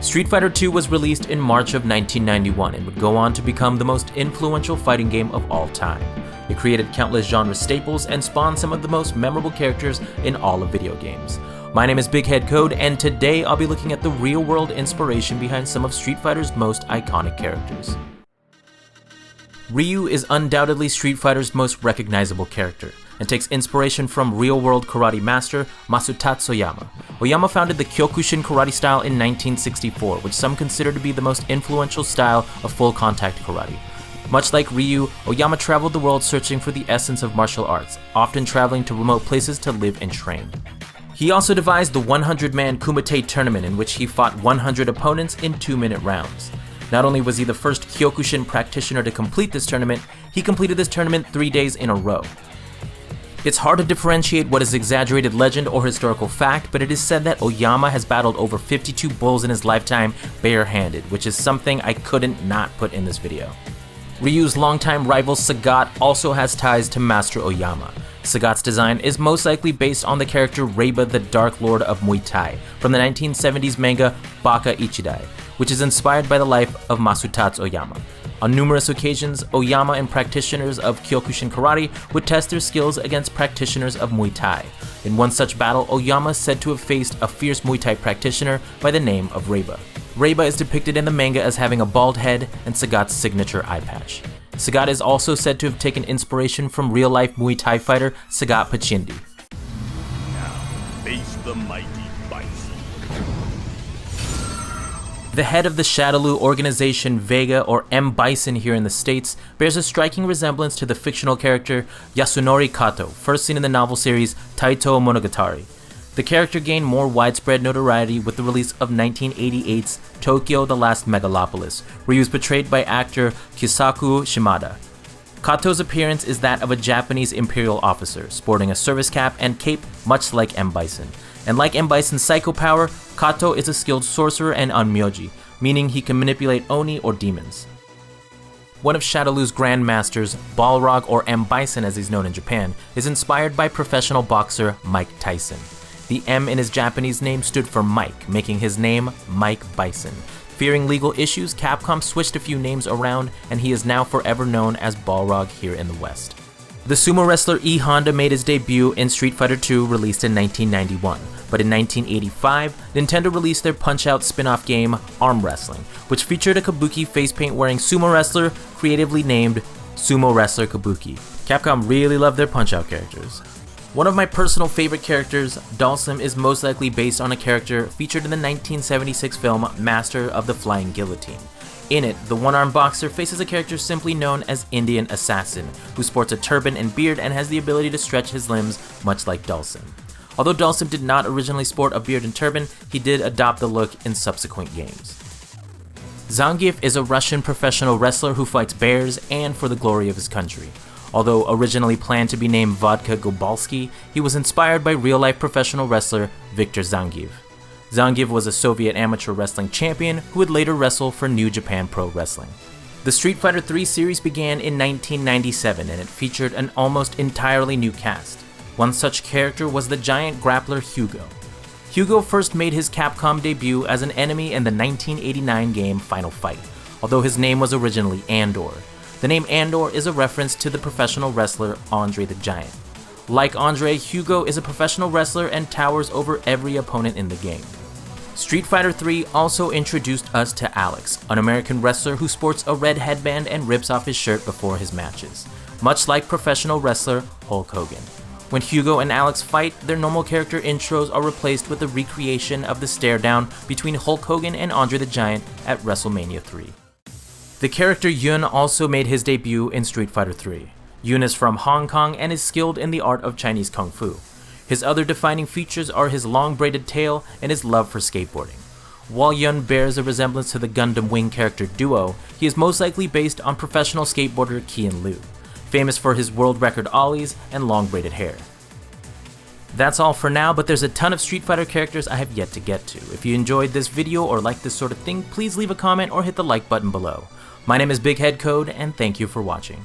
Street Fighter II was released in March of 1991 and would go on to become the most influential fighting game of all time. It created countless genre staples and spawned some of the most memorable characters in all of video games. My name is BigHeadCode, and today I'll be looking at the real-world inspiration behind some of Street Fighter's most iconic characters. Ryu is undoubtedly Street Fighter's most recognizable character, and takes inspiration from real-world karate master Masutatsu Oyama. Oyama founded the Kyokushin karate style in 1964, which some consider to be the most influential style of full-contact karate. Much like Ryu, Oyama traveled the world searching for the essence of martial arts, often traveling to remote places to live and train. He also devised the 100-man Kumite tournament, in which he fought 100 opponents in 2-minute rounds. Not only was he the first Kyokushin practitioner to complete this tournament, he completed this tournament 3 days in a row. It's hard to differentiate what is exaggerated legend or historical fact, but it is said that Oyama has battled over 52 bulls in his lifetime barehanded, which is something I couldn't not put in this video. Ryu's longtime rival Sagat also has ties to Master Oyama. Sagat's design is most likely based on the character Reiba, the Dark Lord of Muay Thai, from the 1970s manga Baka Ichidai, which is inspired by the life of Masutatsu Oyama. On numerous occasions, Oyama and practitioners of Kyokushin karate would test their skills against practitioners of Muay Thai. In one such battle, Oyama is said to have faced a fierce Muay Thai practitioner by the name of Reiba. Reiba is depicted in the manga as having a bald head and Sagat's signature eye patch. Sagat is also said to have taken inspiration from real-life Muay Thai fighter Sagat Pachindi. Now, face the mighty Bison. The head of the Shadaloo organization Vega, or M. Bison here in the States, bears a striking resemblance to the fictional character Yasunori Kato, first seen in the novel series Taito Monogatari. The character gained more widespread notoriety with the release of 1988's Tokyo: The Last Megalopolis, where he was portrayed by actor Kisaku Shimada. Kato's appearance is that of a Japanese imperial officer, sporting a service cap and cape much like M. Bison. And like M. Bison's psycho power, Kato is a skilled sorcerer and onmyoji, meaning he can manipulate Oni or demons. One of Shadaloo's grandmasters, Balrog, or M. Bison as he's known in Japan, is inspired by professional boxer Mike Tyson. The M in his Japanese name stood for Mike, making his name Mike Bison. Fearing legal issues, Capcom switched a few names around, and he is now forever known as Balrog here in the West. The sumo wrestler E. Honda made his debut in Street Fighter II, released in 1991, but in 1985, Nintendo released their Punch-Out spin-off game, Arm Wrestling, which featured a kabuki facepaint-wearing sumo wrestler creatively named Sumo Wrestler Kabuki. Capcom really loved their Punch-Out characters. One of my personal favorite characters, Dhalsim, is most likely based on a character featured in the 1976 film Master of the Flying Guillotine. In it, the one-armed boxer faces a character simply known as Indian Assassin, who sports a turban and beard and has the ability to stretch his limbs much like Dhalsim. Although Dhalsim did not originally sport a beard and turban, he did adopt the look in subsequent games. Zangief is a Russian professional wrestler who fights bears and for the glory of his country. Although originally planned to be named Vodka Gobalski, he was inspired by real-life professional wrestler Viktor Zangief. Zangief was a Soviet amateur wrestling champion who would later wrestle for New Japan Pro Wrestling. The Street Fighter III series began in 1997, and it featured an almost entirely new cast. One such character was the giant grappler Hugo. Hugo first made his Capcom debut as an enemy in the 1989 game Final Fight, although his name was originally Andor. The name Andor is a reference to the professional wrestler Andre the Giant. Like Andre, Hugo is a professional wrestler and towers over every opponent in the game. Street Fighter III also introduced us to Alex, an American wrestler who sports a red headband and rips off his shirt before his matches, much like professional wrestler Hulk Hogan. When Hugo and Alex fight, their normal character intros are replaced with a recreation of the stare-down between Hulk Hogan and Andre the Giant at WrestleMania 3. The character Yun also made his debut in Street Fighter III. Yun is from Hong Kong and is skilled in the art of Chinese Kung Fu. His other defining features are his long braided tail and his love for skateboarding. While Yun bears a resemblance to the Gundam Wing character Duo, he is most likely based on professional skateboarder Qian Liu, famous for his world record ollies and long braided hair. That's all for now, but there's a ton of Street Fighter characters I have yet to get to. If you enjoyed this video or like this sort of thing, please leave a comment or hit the like button below. My name is BigHeadCode, and thank you for watching.